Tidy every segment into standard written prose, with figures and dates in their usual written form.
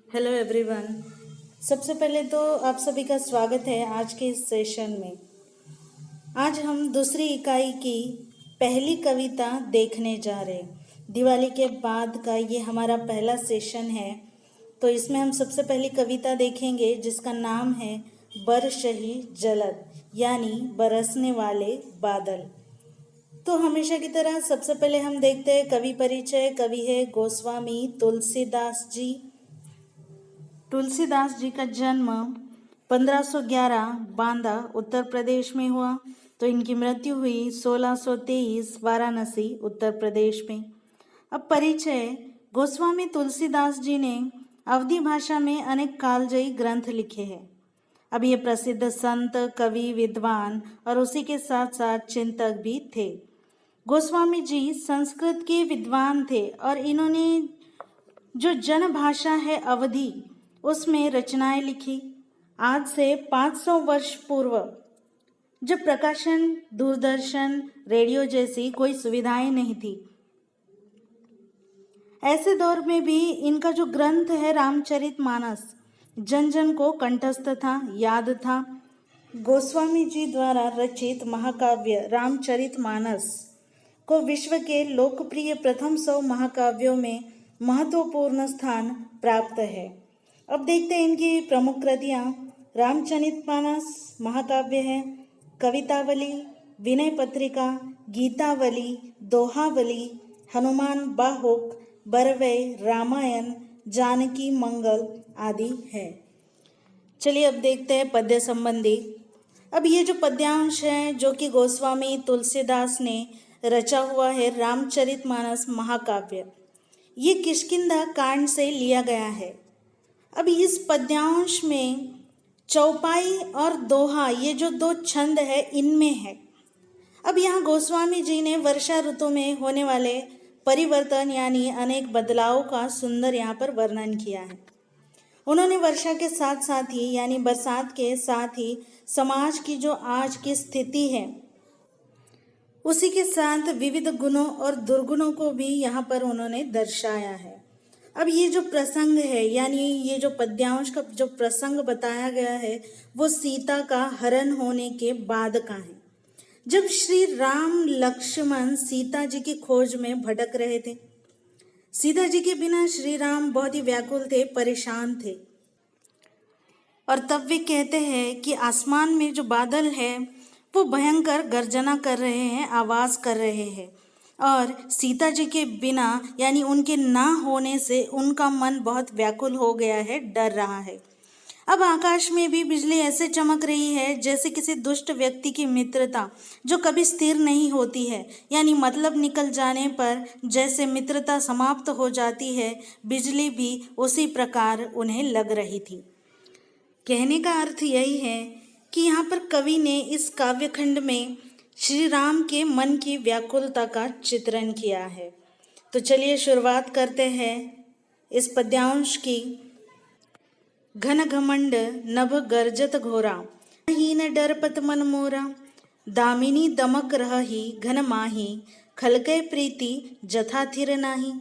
Hello everyone. सबसे पहले तो आप सभी का स्वागत है आज के इस सेशन में। आज हम दूसरी इकाई की पहली कविता देखने जा रहे हैं। दिवाली के बाद का ये हमारा पहला सेशन है, तो इसमें हम सबसे पहली कविता देखेंगे जिसका नाम है बरसही जलद, यानी बरसने वाले बादल। तो हमेशा की तरह सबसे पहले हम देखते हैं कवि परिचय। कवि है गोस्वामी तुलसीदास जी। तुलसीदास जी का जन्म 1511 बांदा उत्तर प्रदेश में हुआ, तो इनकी मृत्यु हुई 1623 वाराणसी उत्तर प्रदेश में। अब परिचय। गोस्वामी तुलसीदास जी ने अवधी भाषा में अनेक कालजयी ग्रंथ लिखे हैं। अब ये प्रसिद्ध संत, कवि, विद्वान और उसी के साथ साथ चिंतक भी थे। गोस्वामी जी संस्कृत के विद्वान थे और इन्होंने जो जन भाषा है अवधी, उसमें रचनाएं लिखी। आज से 500 वर्ष पूर्व जब प्रकाशन, दूरदर्शन, रेडियो जैसी कोई सुविधाएं नहीं थी, ऐसे दौर में भी इनका जो ग्रंथ है रामचरितमानस जन जन को कंठस्थ था, याद था। गोस्वामी जी द्वारा रचित महाकाव्य रामचरितमानस को विश्व के लोकप्रिय प्रथम 100 महाकाव्यों में महत्वपूर्ण स्थान प्राप्त है। अब देखते हैं इनकी प्रमुख कृतियाँ। रामचरितमानस महाकाव्य है, कवितावली, विनय पत्रिका, गीतावली, दोहावली, हनुमान बाहुक, बरवै, रामायण, जानकी मंगल आदि है। चलिए अब देखते हैं पद्य संबंधी। अब ये जो पद्यांश है जो कि गोस्वामी तुलसीदास ने रचा हुआ है रामचरितमानस महाकाव्य, ये किष्किंधा कांड से लिया गया है। अब इस पद्यांश में चौपाई और दोहा, ये जो दो छंद है, इनमें है। अब यहाँ गोस्वामी जी ने वर्षा ऋतु में होने वाले परिवर्तन यानी अनेक बदलाव का सुंदर यहाँ पर वर्णन किया है। उन्होंने वर्षा के साथ साथ ही यानी बरसात के साथ ही समाज की जो आज की स्थिति है उसी के साथ विविध गुणों और दुर्गुणों को भी यहाँ पर उन्होंने दर्शाया है। अब ये जो प्रसंग है यानी ये जो पद्यांश का जो प्रसंग बताया गया है वो सीता का हरण होने के बाद का है, जब श्री राम लक्ष्मण सीता जी की खोज में भटक रहे थे। सीता जी के बिना श्री राम बहुत ही व्याकुल थे, परेशान थे, और तब वे कहते हैं कि आसमान में जो बादल है वो भयंकर गर्जना कर रहे हैं, आवाज कर रहे हैं, और सीता जी के बिना यानी उनके ना होने से उनका मन बहुत व्याकुल हो गया है, डर रहा है। अब आकाश में भी बिजली ऐसे चमक रही है जैसे किसी दुष्ट व्यक्ति की मित्रता जो कभी स्थिर नहीं होती है, यानी मतलब निकल जाने पर जैसे मित्रता समाप्त हो जाती है, बिजली भी उसी प्रकार उन्हें लग रही थी। कहने का अर्थ यही है कि यहाँ पर कवि ने इस काव्यखंड में श्री राम के मन की व्याकुलता का चित्रण किया है। तो चलिए शुरुआत करते हैं इस पद्यांश की। घन घमंड नभ गर्जत घोरा, हीन डरपत मन मोरा, दामिनी दमक रही घन माही, खलके प्रीति जथा थिर नाही।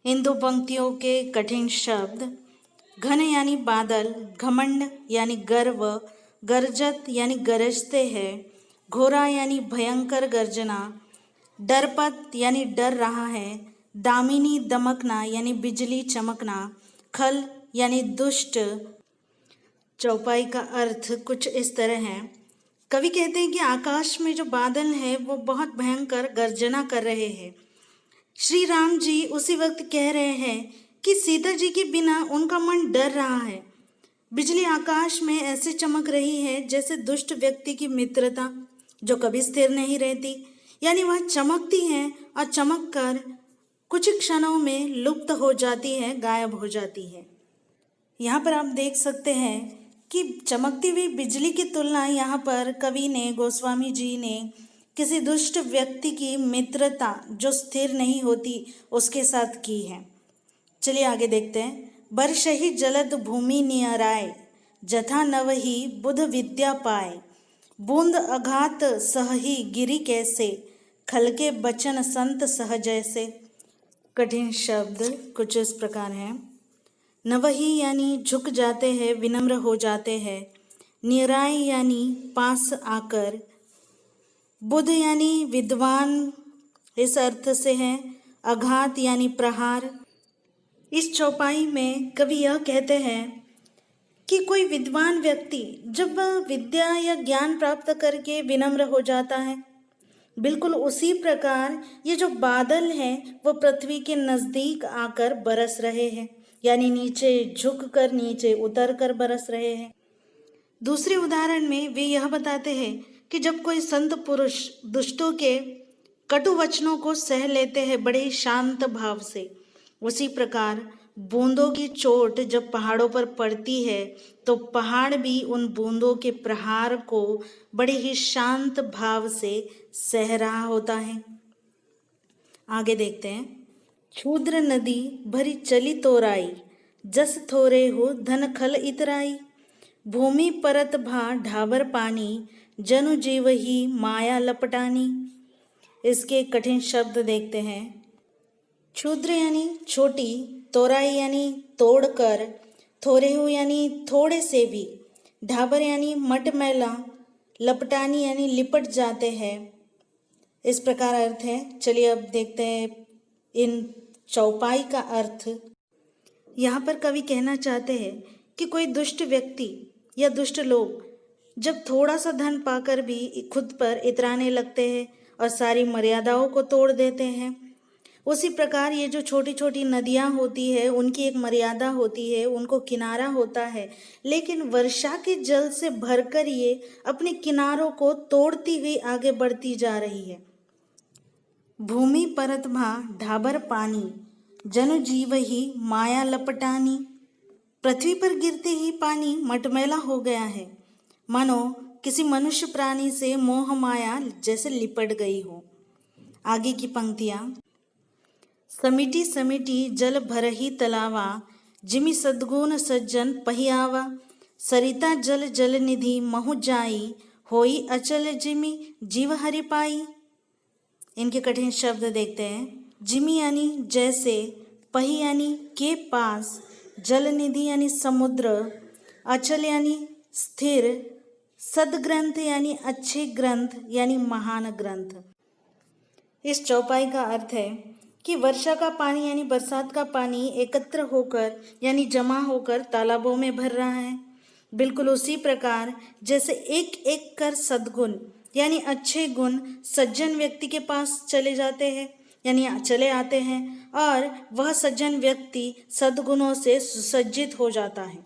इन दो पंक्तियों के कठिन शब्द। घन यानी बादल, घमंड यानी गर्व, गर्जत यानी गरजते हैं, घोरा यानी भयंकर गर्जना, डरपत यानी डर रहा है, दामिनी दमकना यानी बिजली चमकना, खल यानी दुष्ट। चौपाई का अर्थ कुछ इस तरह है। कवि कहते हैं कि आकाश में जो बादल है वो बहुत भयंकर गर्जना कर रहे हैं। श्री राम जी उसी वक्त कह रहे हैं कि सीता जी के बिना उनका मन डर रहा है। बिजली आकाश में ऐसे चमक रही है जैसे दुष्ट व्यक्ति की मित्रता जो कभी स्थिर नहीं रहती, यानी वह चमकती है और चमक कर कुछ क्षणों में लुप्त हो जाती है, गायब हो जाती है। यहाँ पर आप देख सकते हैं कि चमकती हुई बिजली की तुलना यहाँ पर कवि ने, गोस्वामी जी ने किसी दुष्ट व्यक्ति की मित्रता जो स्थिर नहीं होती उसके साथ की है। चलिए आगे देखते हैं। बरसहि जलद भूमि नियराय, जथा नवहि बुध विद्या पाए, बूंद अघात सहहि गिरि कैसे, खलके बचन संत सह जैसे। कठिन शब्द कुछ इस प्रकार हैं। नवही यानी झुक जाते हैं, विनम्र हो जाते हैं। निराय यानी पास आकर। बुध यानी विद्वान इस अर्थ से है। आघात यानी प्रहार। इस चौपाई में कवि यह कहते हैं कि कोई विद्वान व्यक्ति जब वह विद्या या ज्ञान प्राप्त करके विनम्र हो जाता है, बिल्कुल उसी प्रकार ये जो बादल हैं वो पृथ्वी के नज़दीक आकर बरस रहे हैं, यानी नीचे झुक कर नीचे उतर कर बरस रहे हैं। दूसरे उदाहरण में वे यह बताते हैं कि जब कोई संत पुरुष दुष्टों के कटु वचनों को सह लेते हैं बड़े शांत भाव से, उसी प्रकार बूंदों की चोट जब पहाड़ों पर पड़ती है तो पहाड़ भी उन बूंदों के प्रहार को बड़े ही शांत भाव से सह रहा होता है। आगे देखते हैं। क्षुद्र नदी भरी चली तोराई, जस थोरे हो धन खल इतराई। भूमि परत भा ढाबर पानी, जनु जीव ही माया लपटानी। इसके कठिन शब्द देखते हैं। क्षुद्र यानी छोटी, तोराई यानी तोड़कर, थोरे हो यानी थोड़े से भी, ढाबर यानी मटमैला, लपटानी यानी लिपट जाते हैं। इस प्रकार अर्थ है। चलिए अब देखते हैं इन चौपाई का अर्थ। यहाँ पर कवि कहना चाहते हैं कि कोई दुष्ट व्यक्ति या दुष्ट लोग जब थोड़ा सा धन पाकर भी खुद पर इतराने लगते हैं और सारी मर्यादाओं को तोड़ देते हैं, उसी प्रकार ये जो छोटी छोटी नदियाँ होती है उनकी एक मर्यादा होती है, उनको किनारा होता है, लेकिन वर्षा के जल से भरकर ये अपने किनारों को तोड़ती हुई आगे बढ़ती जा रही है। भूमि परत भा ढाबर पानी, जनु जीव ही माया लपटानी। पृथ्वी पर गिरते ही पानी मटमैला हो गया है, मानो किसी मनुष्य प्राणी से मोह माया जैसे लिपट गई हो। आगे की पंक्तियाँ। समिटी समिटी जल भरही तलावा, जिमि सद्गुण सज्जन पहियावा। सरिता जल जल निधि महु जाई, होई अचल जिमि जीव हरि पाई। इनके कठिन शब्द देखते हैं। जिमि यानी जैसे, पही यानी के पास, जल निधि यानी समुद्र, अचल यानी स्थिर, सदग्रंथ यानी अच्छे ग्रंथ यानी महान ग्रंथ। इस चौपाई का अर्थ है कि वर्षा का पानी यानी बरसात का पानी एकत्र होकर यानी जमा होकर तालाबों में भर रहा है। बिल्कुल उसी प्रकार जैसे एक एक कर सद्गुण यानी अच्छे गुण सज्जन व्यक्ति के पास चले जाते हैं यानी चले आते हैं और वह सज्जन व्यक्ति सद्गुणों से सुसज्जित हो जाता है।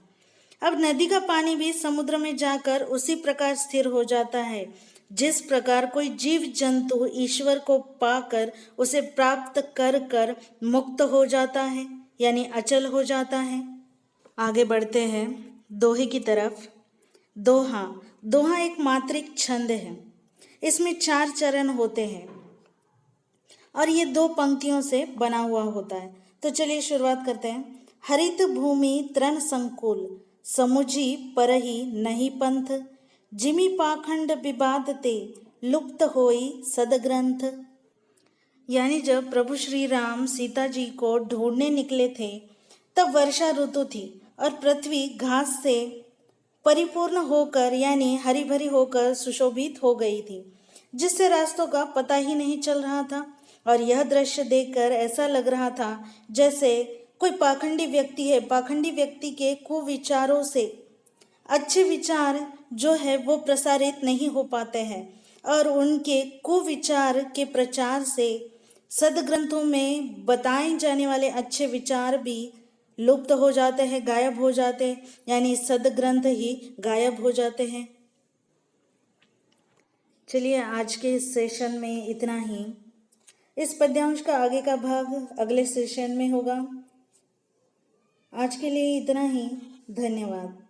अब नदी का पानी भी समुद्र में जाकर उसी प्रकार स्थिर हो जाता है जिस प्रकार कोई जीव जंतु ईश्वर को पाकर उसे प्राप्त कर कर मुक्त हो जाता है यानी अचल हो जाता है। आगे बढ़ते हैं दोहे की तरफ। दोहा। दोहा एक मात्रिक छंद है। इसमें 4 चरण होते हैं और ये 2 पंक्तियों से बना हुआ होता है। तो चलिए शुरुआत करते हैं। हरित भूमि तृण संकुल, समुझी परही नहीं पंथ। जिमि पाखंड विवाद ते, लुप्त होई सदग्रंथ। यानी जब प्रभु श्री राम सीता जी को ढूंढने निकले थे तब वर्षा ऋतु थी और पृथ्वी घास से परिपूर्ण होकर यानी हरी भरी होकर सुशोभित हो गई थी, जिससे रास्तों का पता ही नहीं चल रहा था। और यह दृश्य देखकर ऐसा लग रहा था जैसे कोई पाखंडी व्यक्ति है, पाखंडी व्यक्ति के कुविचारों से अच्छे विचार जो है वो प्रसारित नहीं हो पाते हैं और उनके कुविचार के प्रचार से सदग्रंथों में बताए जाने वाले अच्छे विचार भी लुप्त हो जाते हैं, गायब हो जाते हैं, यानी सदग्रंथ ही गायब हो जाते हैं। चलिए आज के इस सेशन में इतना ही। इस पद्यांश का आगे का भाग अगले सेशन में होगा। आज के लिए इतना ही। धन्यवाद।